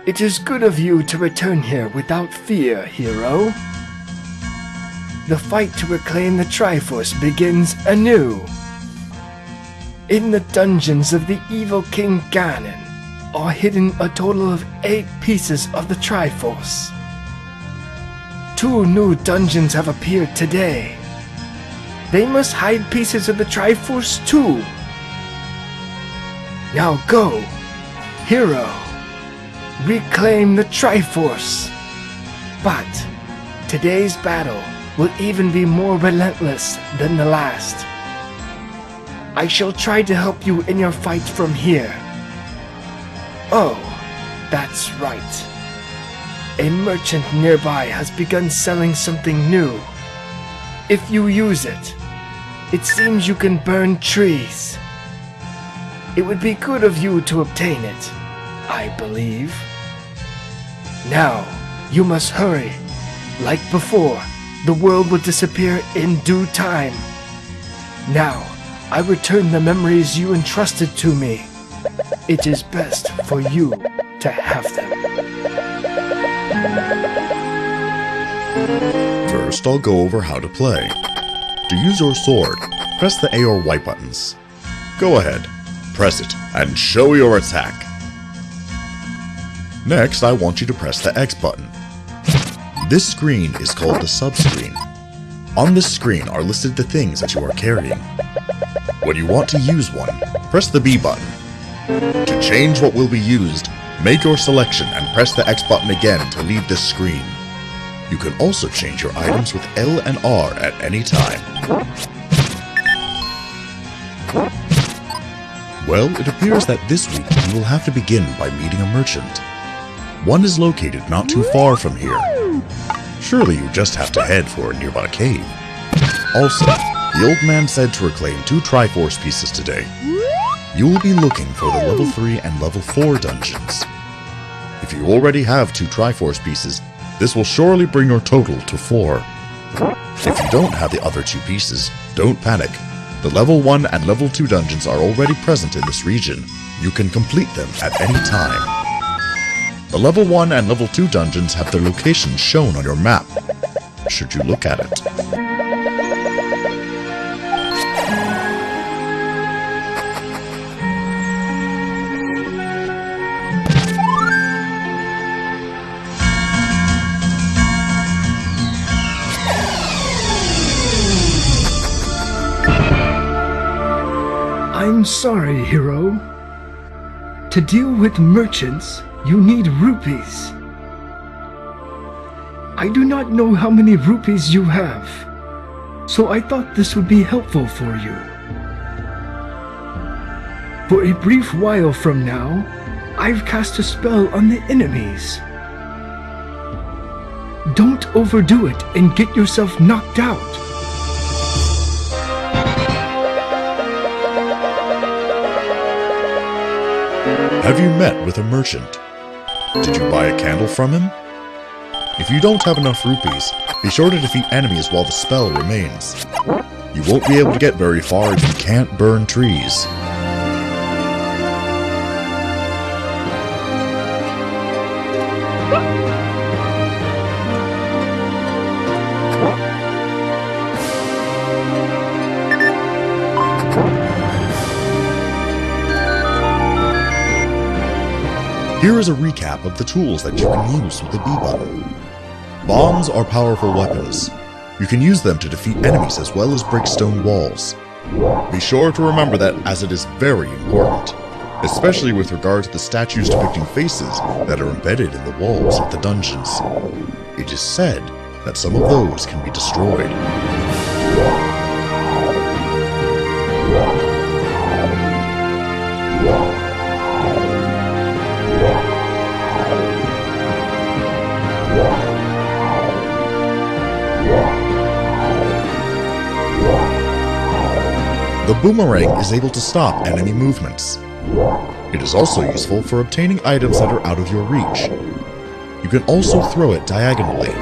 It is good of you to return here without fear, hero. The fight to reclaim the Triforce begins anew. In the dungeons of the evil King Ganon are hidden a total of 8 pieces of the Triforce. 2 new dungeons have appeared today. They must hide pieces of the Triforce too. Now go, hero. Reclaim the Triforce. But today's battle will even be more relentless than the last. I shall try to help you in your fight from here. Oh, that's right. A merchant nearby has begun selling something new. If you use it, it seems you can burn trees. It would be good of you to obtain it, I believe. Now, you must hurry. Like before, the world will disappear in due time. Now, I return the memories you entrusted to me. It is best for you to have them. First, I'll go over how to play. To use your sword, press the A or Y buttons. Go ahead, press it, and show your attack. Next, I want you to press the X button. This screen is called the subscreen. On this screen are listed the things that you are carrying. When you want to use one, press the B button. To change what will be used, make your selection and press the X button again to leave this screen. You can also change your items with L and R at any time. Well, it appears that this week you will have to begin by meeting a merchant. One is located not too far from here. Surely you just have to head for a nearby cave. Also, the old man said to reclaim 2 Triforce pieces today. You will be looking for the level 3 and level 4 dungeons. If you already have 2 Triforce pieces, this will surely bring your total to 4. If you don't have the other 2 pieces, don't panic. The level 1 and level 2 dungeons are already present in this region. You can complete them at any time. The level 1 and level 2 dungeons have their locations shown on your map, should you look at it. I'm sorry, hero. To deal with merchants, you need rupees. I do not know how many rupees you have, so I thought this would be helpful for you. For a brief while from now, I've cast a spell on the enemies. Don't overdo it and get yourself knocked out. Have you met with a merchant? Did you buy a candle from him? If you don't have enough rupees, be sure to defeat enemies while the spell remains. You won't be able to get very far if you can't burn trees. Here is a recap of the tools that you can use with the B button. Bombs are powerful weapons. You can use them to defeat enemies as well as break stone walls. Be sure to remember that, as it is very important, especially with regard to the statues depicting faces that are embedded in the walls of the dungeons. It is said that some of those can be destroyed. The boomerang is able to stop enemy movements. It is also useful for obtaining items that are out of your reach. You can also throw it diagonally.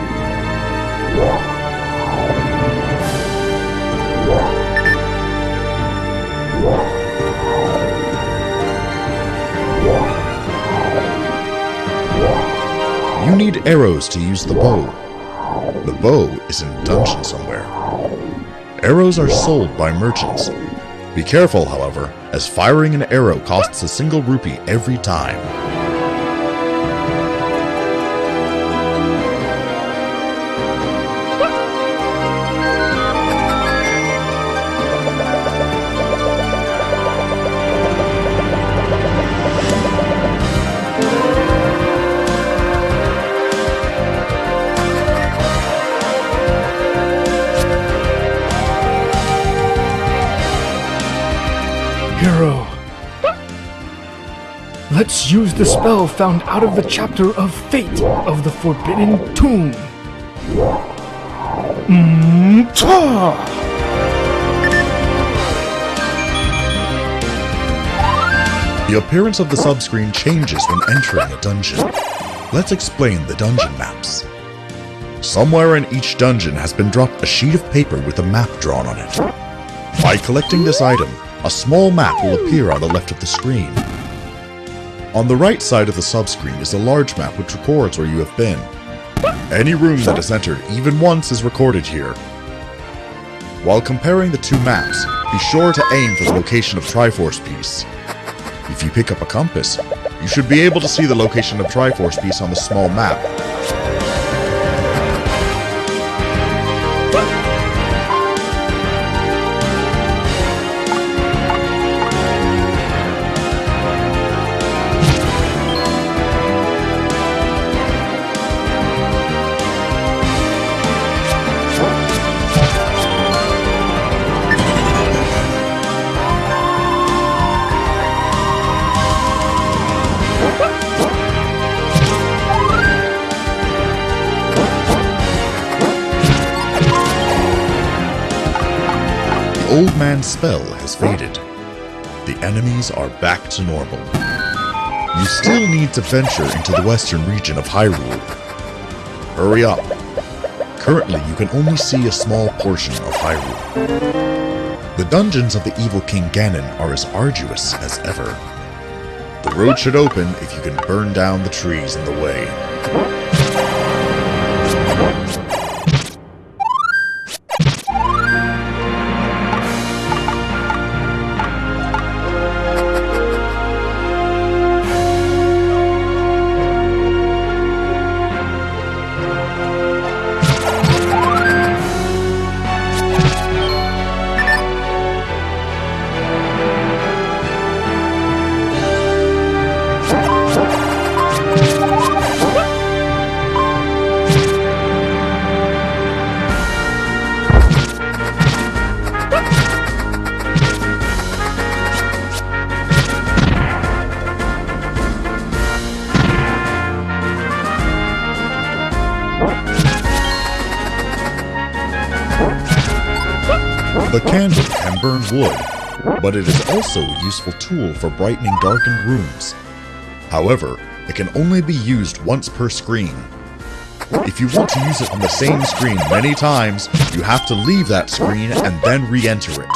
You need arrows to use the bow. The bow is in a dungeon somewhere. Arrows are sold by merchants. Be careful, however, as firing an arrow costs a single rupee every time. Hero, let's use the spell found out of the chapter of Fate of the Forbidden Tomb. The appearance of the subscreen changes when entering a dungeon. Let's explain the dungeon maps. Somewhere in each dungeon has been dropped a sheet of paper with a map drawn on it. By collecting this item, a small map will appear on the left of the screen. On the right side of the subscreen is a large map which records where you have been. Any room that is entered even once is recorded here. While comparing the two maps, be sure to aim for the location of Triforce Piece. If you pick up a compass, you should be able to see the location of Triforce Piece on the small map. The old man's spell has faded. The enemies are back to normal. You still need to venture into the western region of Hyrule. Hurry up. Currently, you can only see a small portion of Hyrule. The dungeons of the evil King Ganon are as arduous as ever. The road should open if you can burn down the trees in the way. The candle can burn wood, but it is also a useful tool for brightening darkened rooms. However, it can only be used once per screen. If you want to use it on the same screen many times, you have to leave that screen and then re-enter it.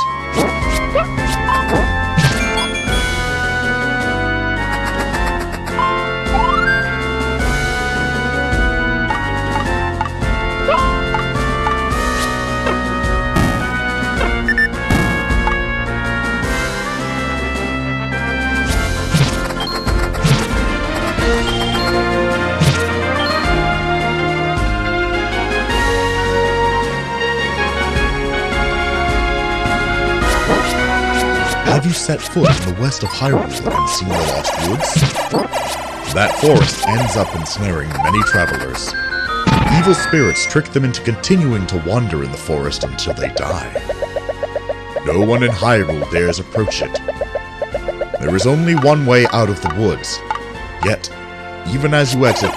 Have you set foot in the west of Hyrule and seen the Lost Woods? That forest ends up ensnaring many travelers. Evil spirits trick them into continuing to wander in the forest until they die. No one in Hyrule dares approach it. There is only one way out of the woods. Yet, even as you exit,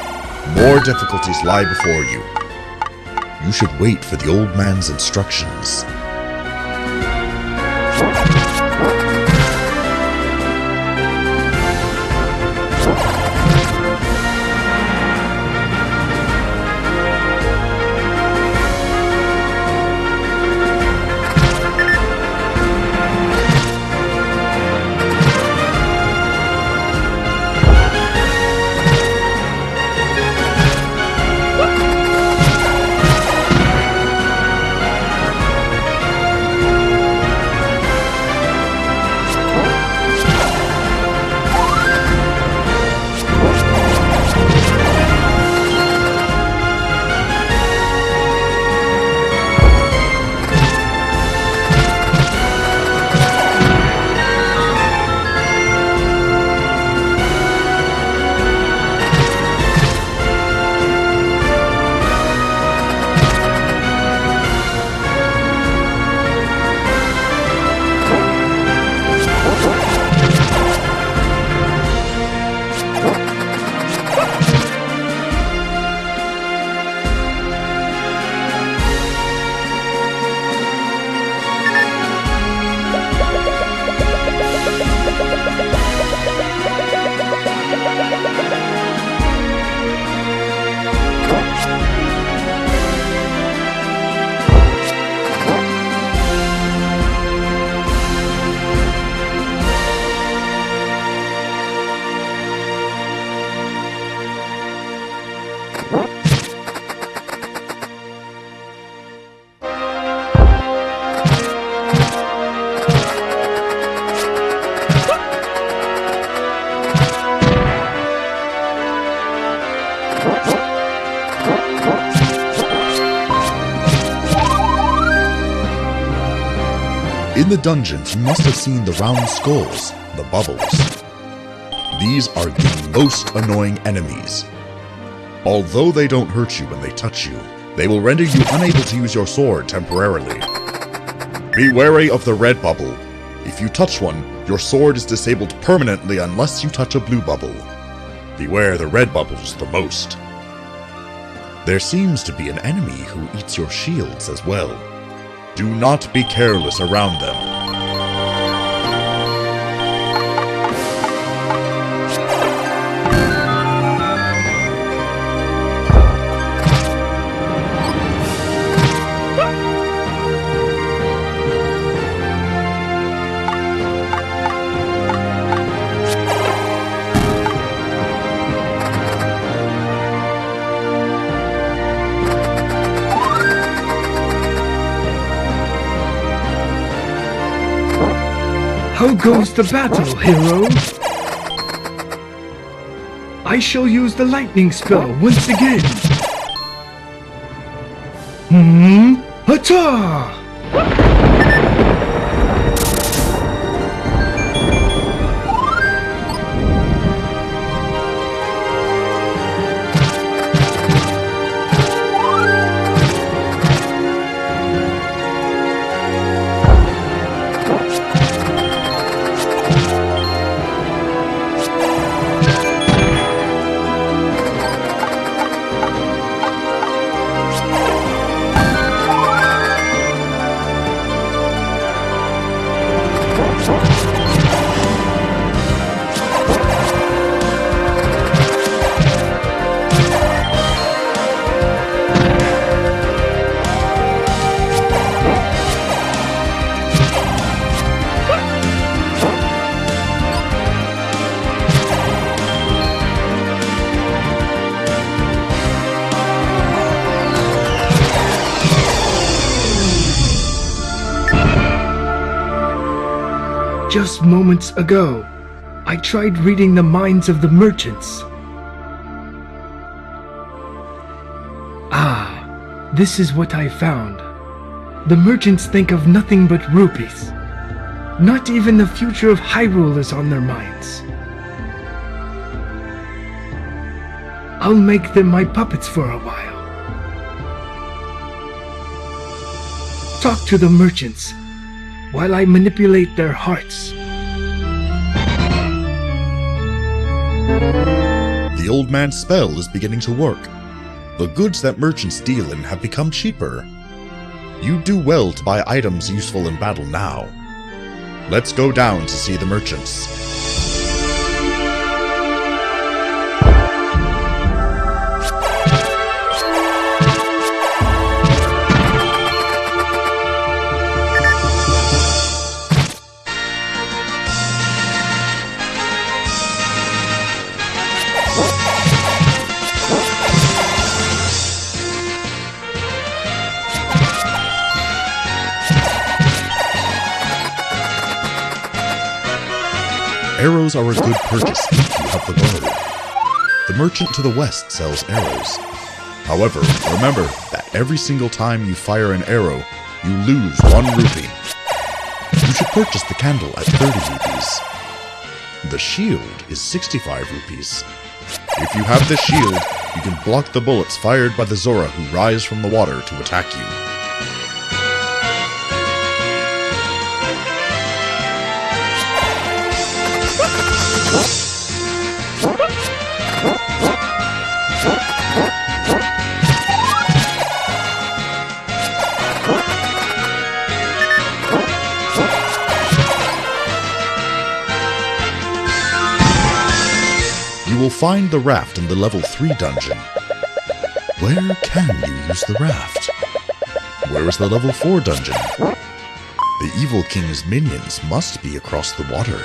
more difficulties lie before you. You should wait for the old man's instructions. the dungeons, you must have seen the round skulls, the bubbles. These are the most annoying enemies. Although they don't hurt you when they touch you, they will render you unable to use your sword temporarily. Be wary of the red bubble. If you touch one, your sword is disabled permanently unless you touch a blue bubble. Beware the red bubbles the most. There seems to be an enemy who eats your shields as well. Do not be careless around them. How goes the battle, hero? I shall use the lightning spell once again. Atta! Just moments ago, I tried reading the minds of the merchants. Ah, this is what I found. The merchants think of nothing but rupees. Not even the future of Hyrule is on their minds. I'll make them my puppets for a while. Talk to the merchants while I manipulate their hearts. The old man's spell is beginning to work. The goods that merchants deal in have become cheaper. You do well to buy items useful in battle now. Let's go down to see the merchants. Arrows are a good purchase if you have the bow. The merchant to the west sells arrows. However, remember that every single time you fire an arrow, you lose 1 rupee. You should purchase the candle at 30 rupees. The shield is 65 rupees. If you have the shield, you can block the bullets fired by the Zora who rise from the water to attack you. You will find the raft in the level 3 dungeon. Where can you use the raft? Where is the level 4 dungeon? The evil king's minions must be across the water.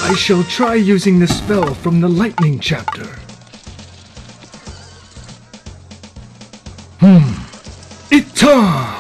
I shall try using the spell from the lightning chapter. Ita!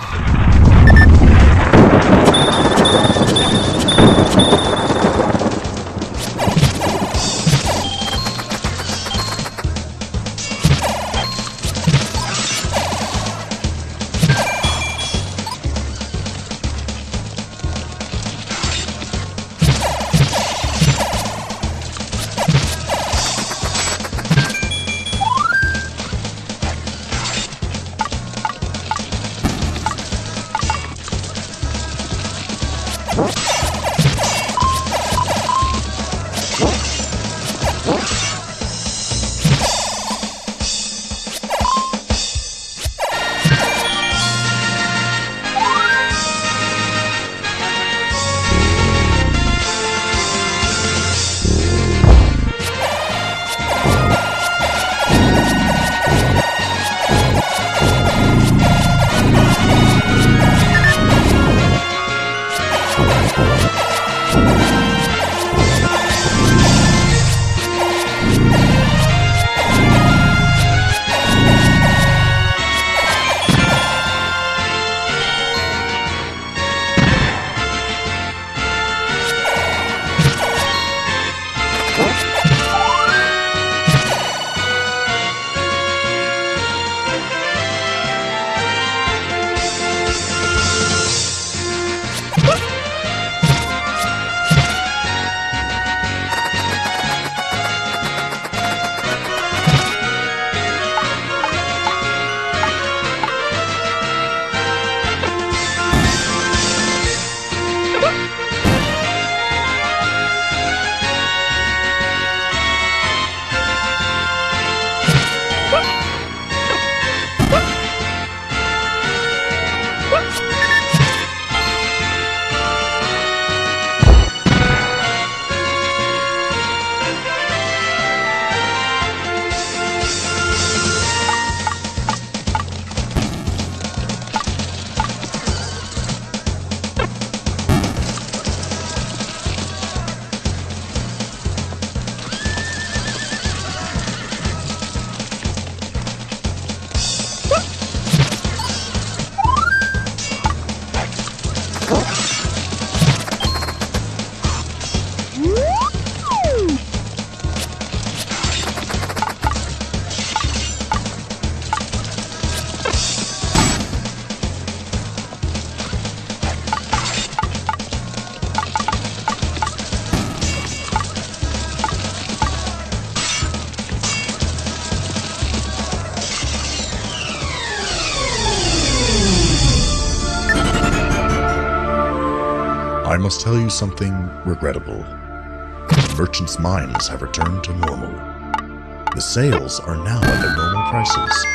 I must tell you something regrettable. The merchants' mines have returned to normal. The sales are now at their normal prices.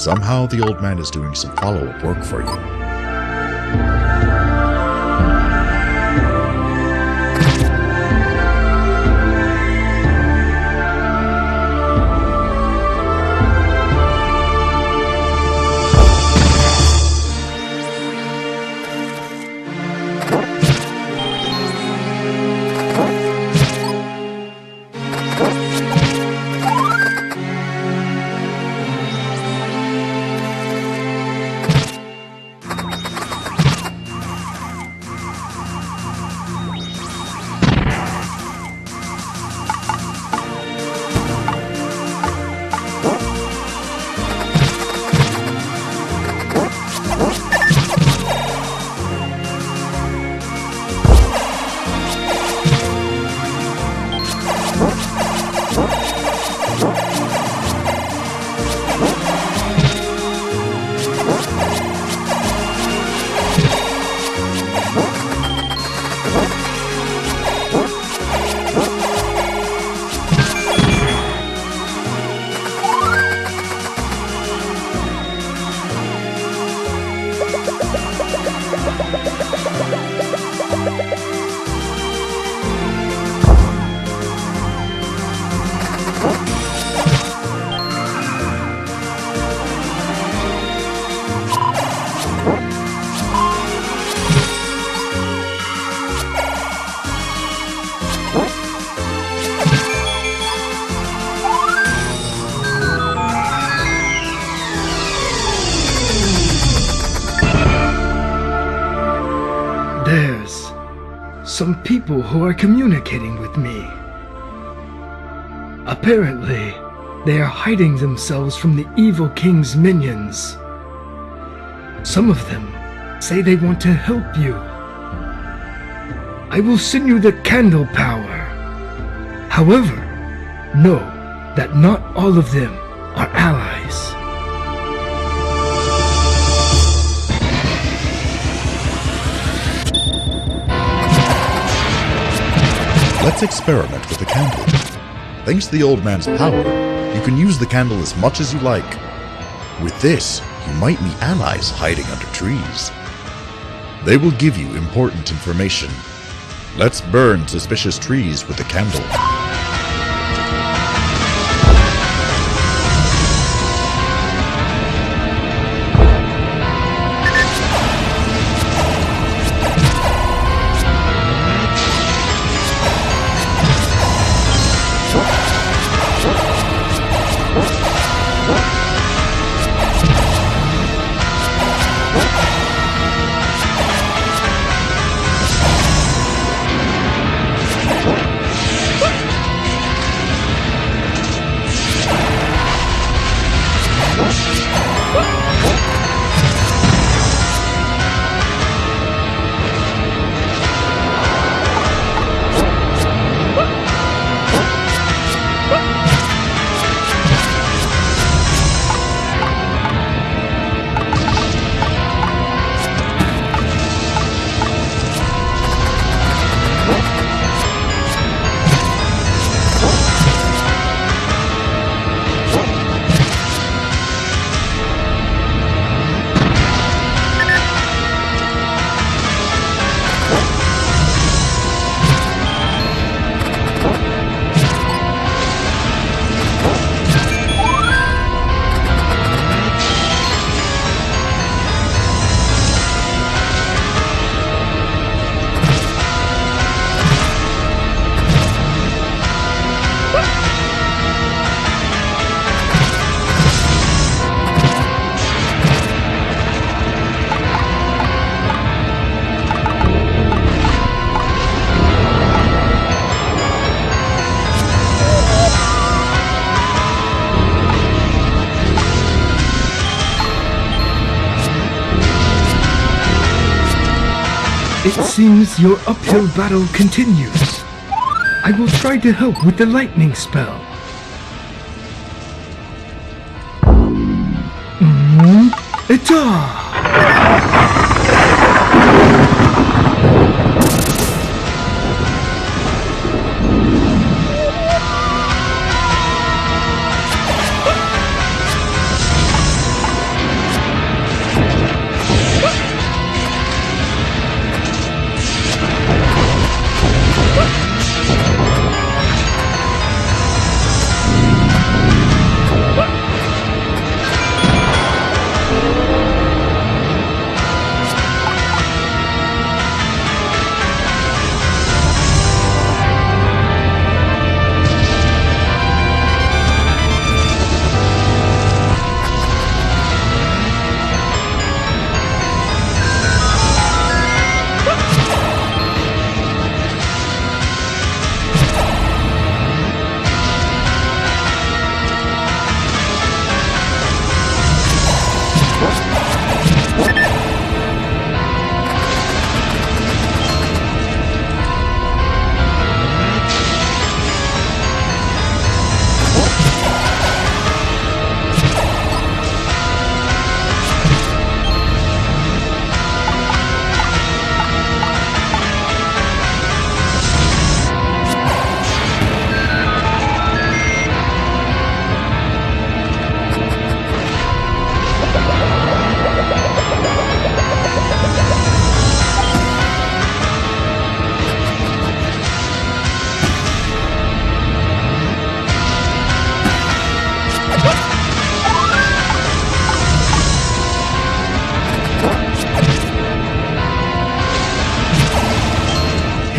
Somehow the old man is doing some follow-up work for you. some people who are communicating with me. Apparently, they are hiding themselves from the evil king's minions. Some of them say they want to help you. I will send you the candle power. However, know that not all of them are allies. Let's experiment with the candle. Thanks to the old man's power, you can use the candle as much as you like. With this, you might meet allies hiding under trees. They will give you important information. Let's burn suspicious trees with the candle. It seems your uphill battle continues. I will try to help with the lightning spell. Eta!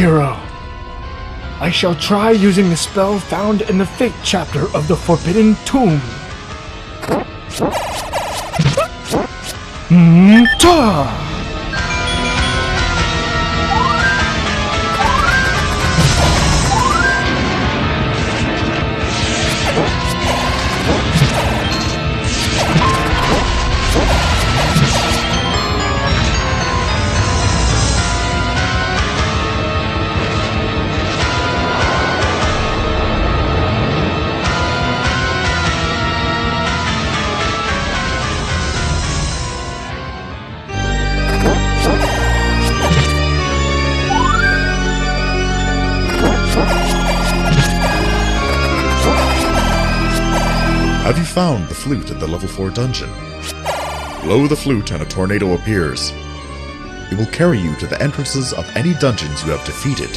Hero, I shall try using the spell found in the Fate chapter of the Forbidden Tomb. Ta! Have you found the flute in the level 4 dungeon? Blow the flute and a tornado appears. It will carry you to the entrances of any dungeons you have defeated.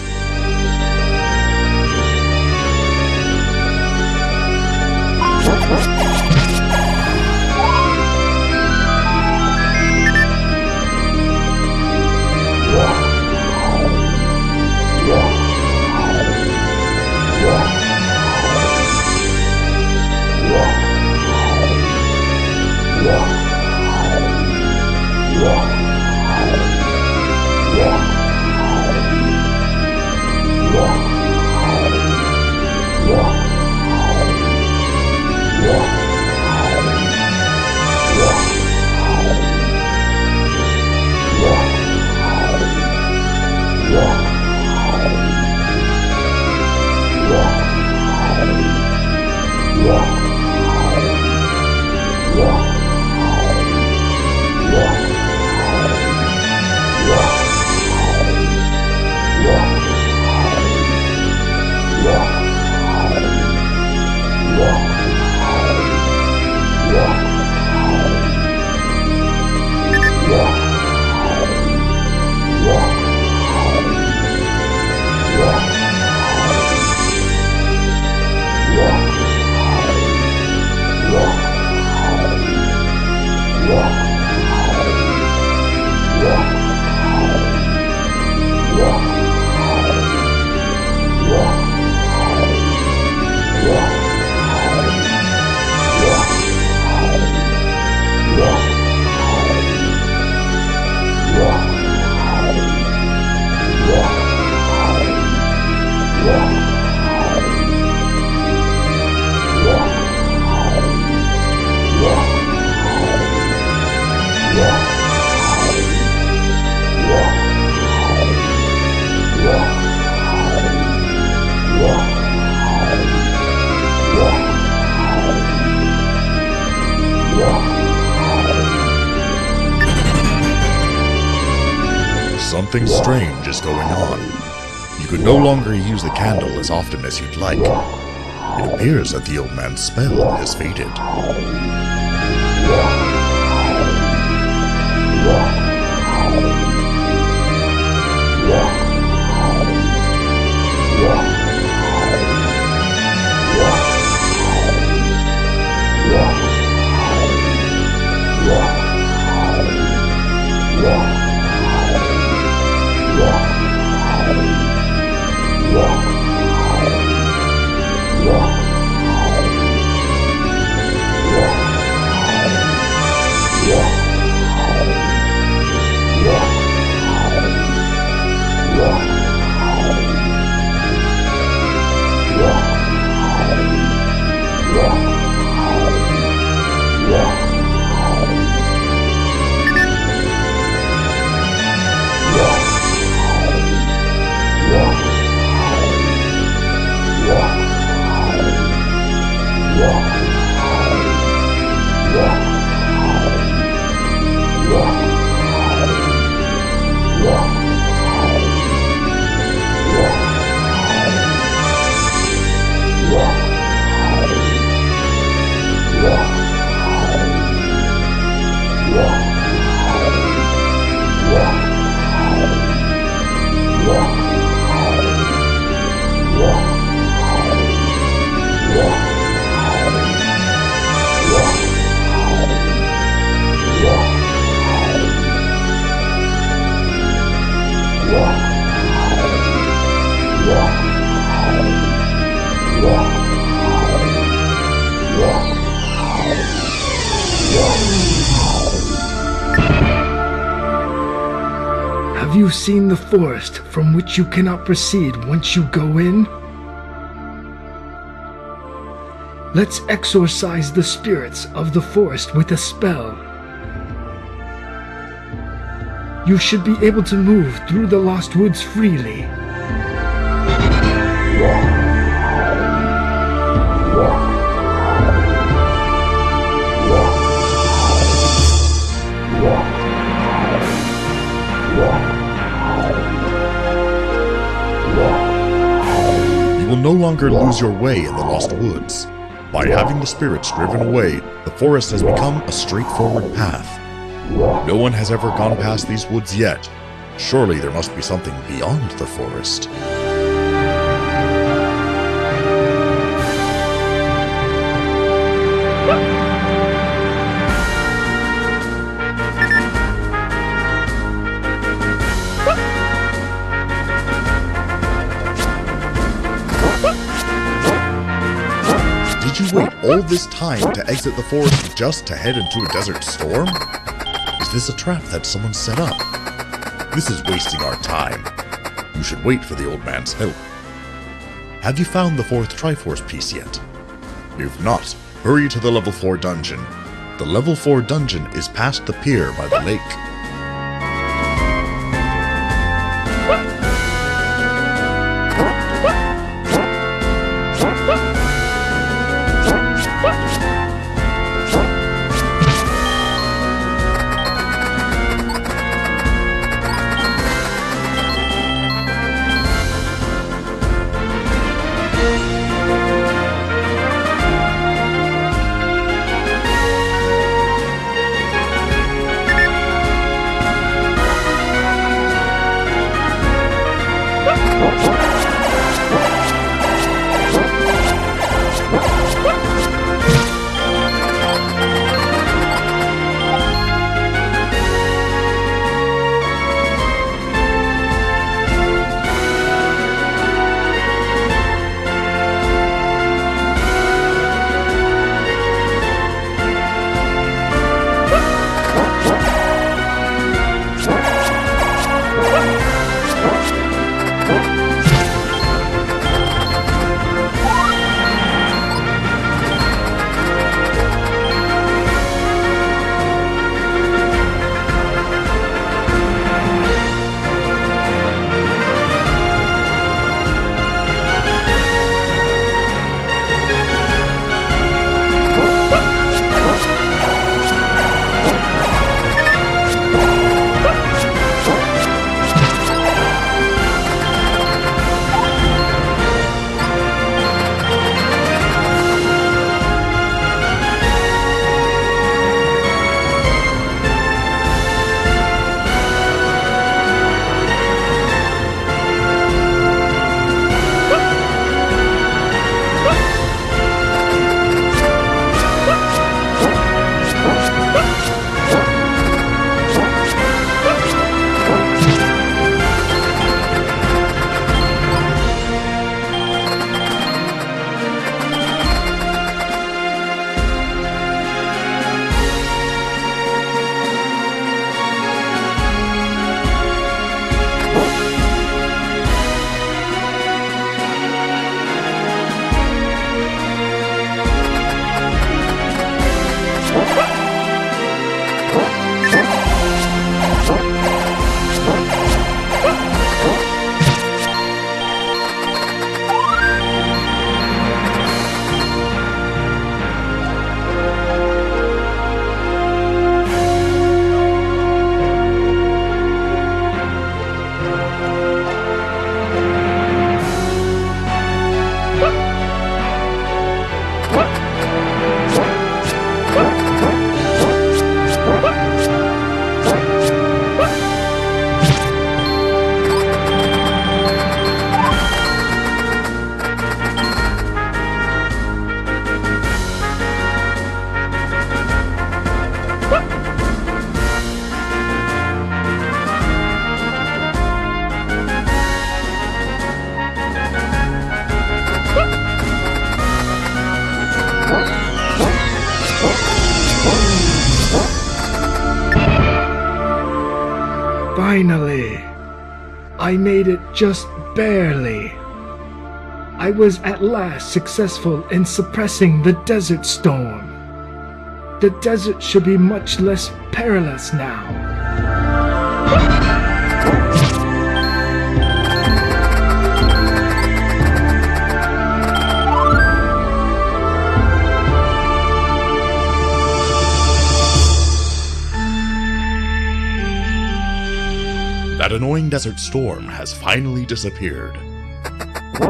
Something strange is going on. You can no longer use the candle as often as you'd like. It appears that the old man's spell has faded. Have you seen the forest from which you cannot proceed once you go in? Let's exorcise the spirits of the forest with a spell. You should be able to move through the Lost Woods freely. You will no longer lose your way in the Lost Woods. By having the spirits driven away, the forest has become a straightforward path. No one has ever gone past these woods yet. Surely there must be something beyond the forest. Did you wait all this time to exit the forest just to head into a desert storm? Is this a trap that someone set up? This is wasting our time. You should wait for the old man's help. Have you found the 4th Triforce piece yet? If not, hurry to the level 4 dungeon. The level 4 dungeon is past the pier by the lake. Finally! I made it just barely. I was at last successful in suppressing the desert storm. The desert should be much less perilous now. That annoying desert storm has finally disappeared.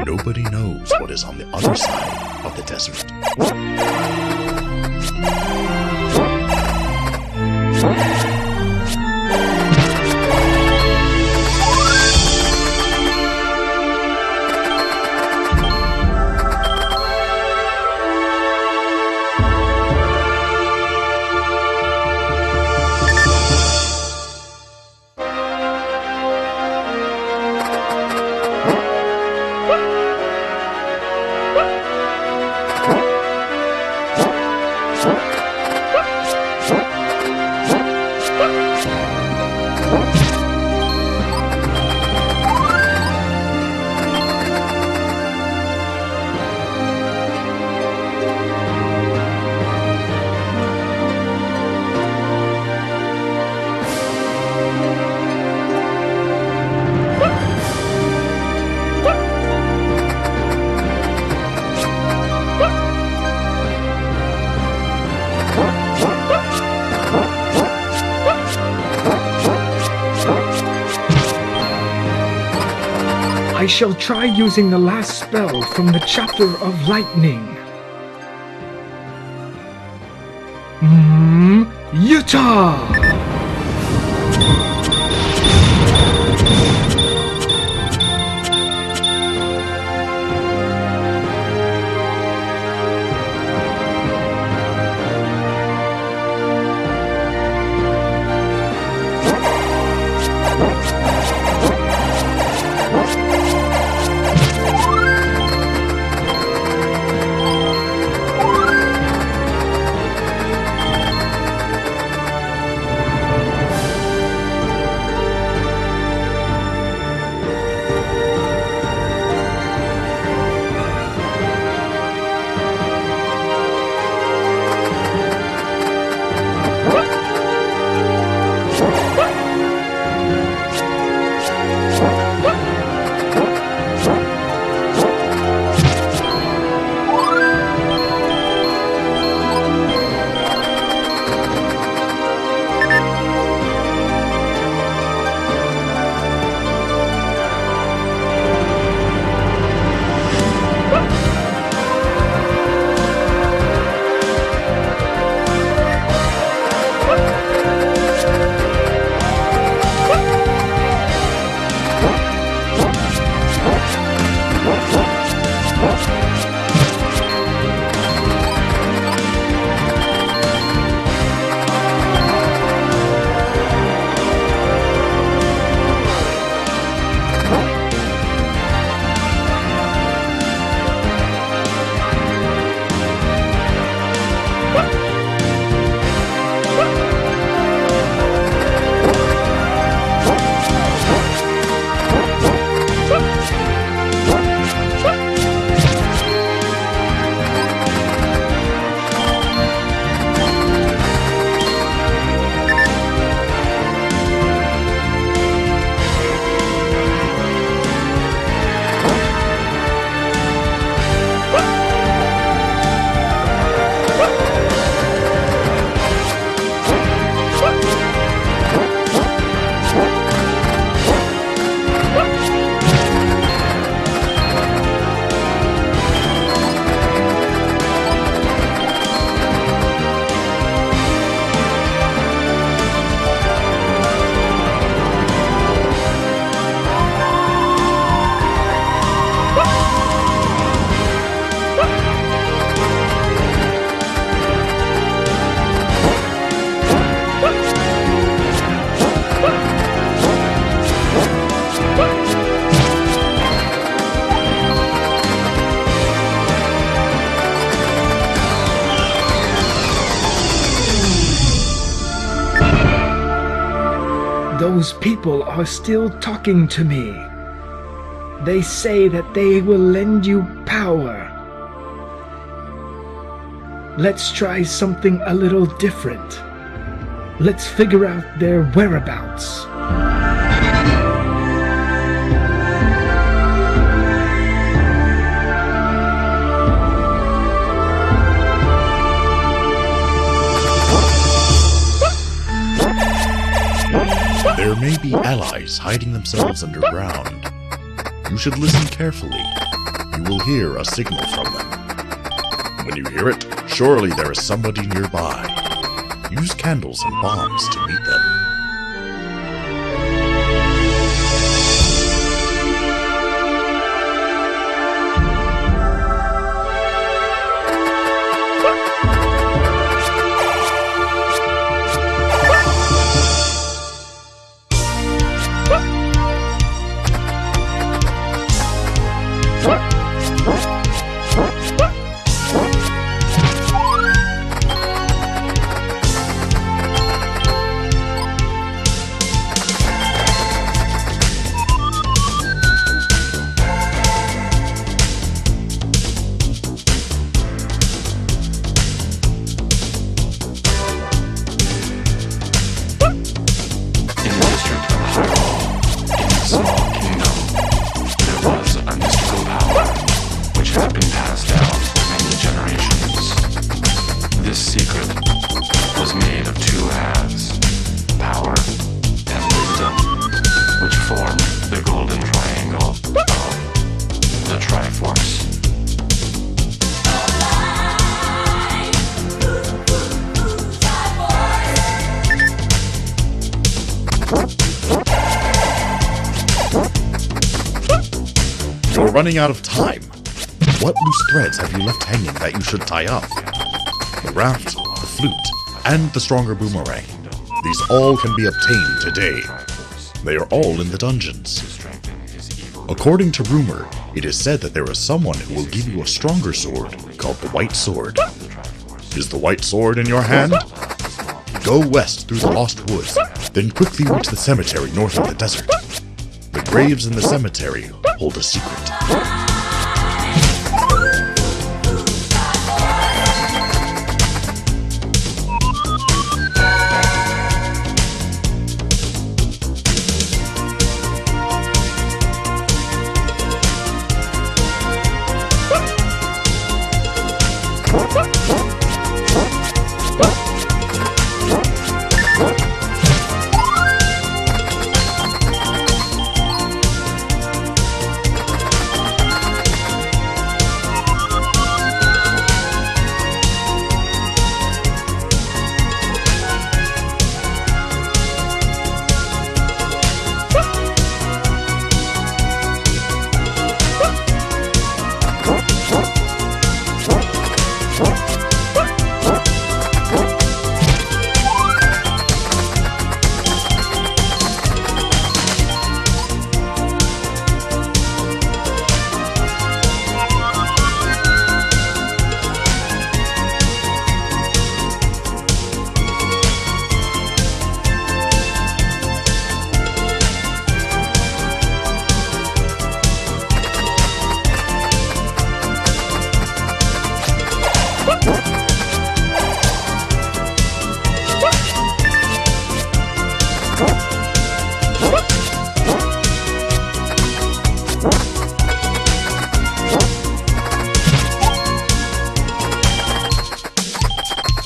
Nobody knows what is on the other side of the desert. I shall try using the last spell from the chapter of lightning. Utah! Those people are still talking to me. They say that they will lend you power. Let's try something a little different. Let's figure out their whereabouts. There may be allies hiding themselves underground. You should listen carefully. You will hear a signal from them. When you hear it, surely there is somebody nearby. Use candles and bombs to meet them. You're running out of time. What loose threads have you left hanging that you should tie up? The raft, the flute, and the stronger boomerang. These all can be obtained today. They are all in the dungeons. According to rumor, it is said that there is someone who will give you a stronger sword called the White Sword. Is the White Sword in your hand? Go west through the Lost Woods, then quickly reach the cemetery north of the desert. The graves in the cemetery hold a secret.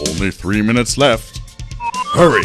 Only 3 minutes left. Hurry!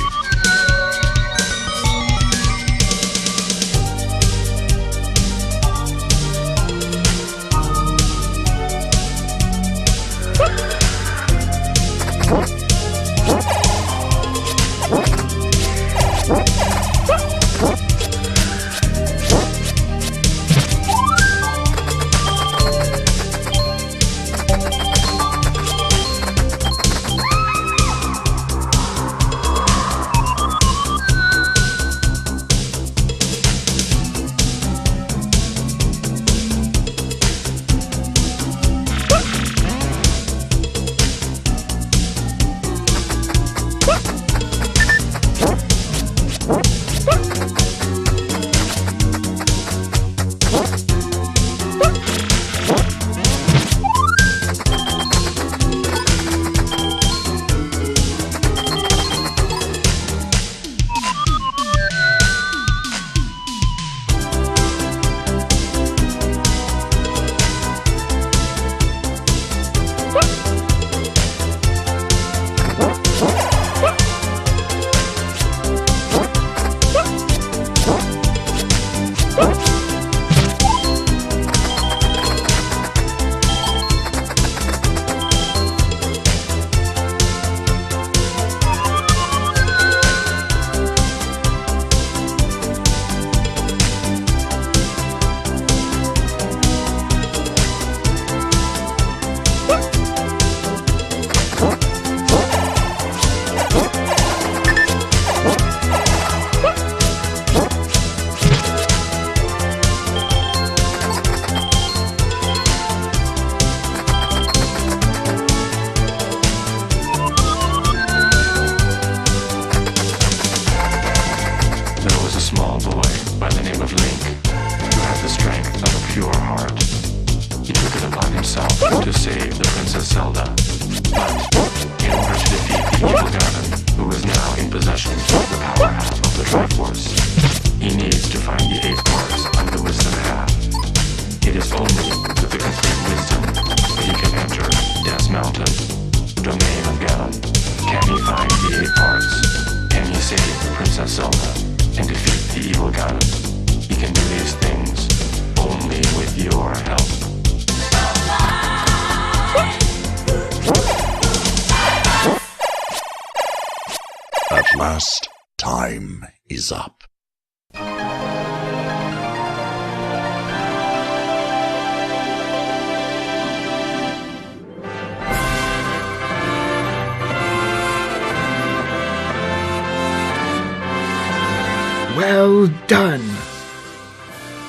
to save the Princess Zelda. But in order to defeat the evil Ganon, who is now in possession of the power half of the Triforce, he needs to find the 8 parts of the Wisdom Half. It is only with the complete wisdom that he can enter Death's Mountain, the domain of Ganon. Can he find the 8 parts? Can he save Princess Zelda and defeat the evil Ganon? He can do these things only with your help. At last, time is up. Well done!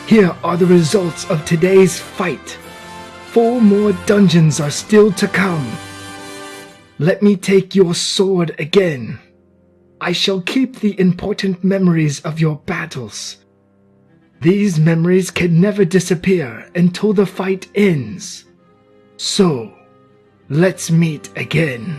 Here are the results of today's fight. 4 more dungeons are still to come. Let me take your sword again. I shall keep the important memories of your battles. These memories can never disappear until the fight ends. So, let's meet again.